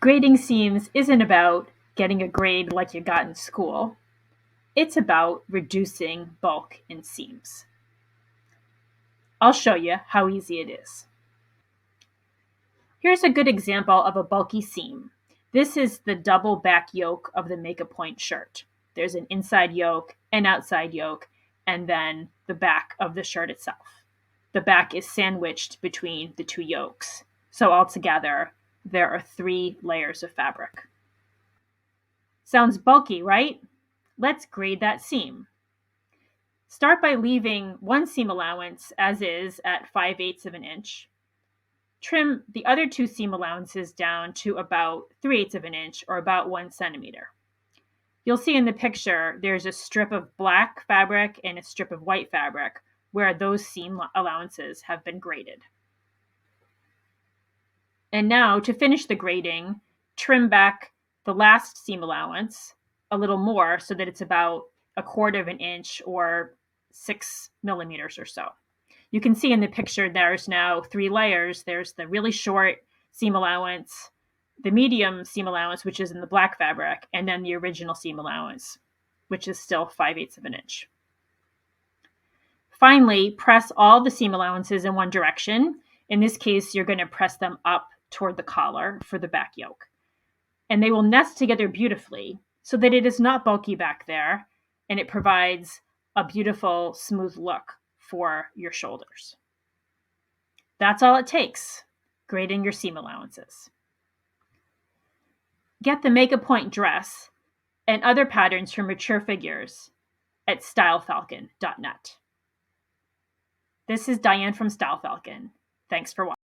Grading seams isn't about getting a grade like you got in school. It's about reducing bulk in seams. I'll show you how easy it is. Here's a good example of a bulky seam. This is the double back yoke of the Make a Point shirt. There's an inside yoke, an outside yoke, and then the back of the shirt itself. The back is sandwiched between the two yokes. So altogether, there are 3 layers of fabric. Sounds bulky, right? Let's grade that seam. Start by leaving one seam allowance as is at 5/8 of an inch. Trim the other 2 seam allowances down to about 3/8 of an inch or about 1 centimeter. You'll see in the picture there's a strip of black fabric and a strip of white fabric where those seam allowances have been graded. And now to finish the grading, trim back the last seam allowance a little more so that it's about 1/4 of an inch or 6 millimeters or so. You can see in the picture there's now 3 layers. There's the really short seam allowance, the medium seam allowance, which is in the black fabric, and then the original seam allowance, which is still 5/8 of an inch. Finally, press all the seam allowances in one direction. In this case, you're going to press them up toward the collar for the back yoke. And they will nest together beautifully so that it is not bulky back there, and it provides a beautiful, smooth look for your shoulders. That's all it takes, grading your seam allowances. Get the Make a Point dress and other patterns for mature figures at stylefalcon.net. This is Diane from Style Falcon. Thanks for watching.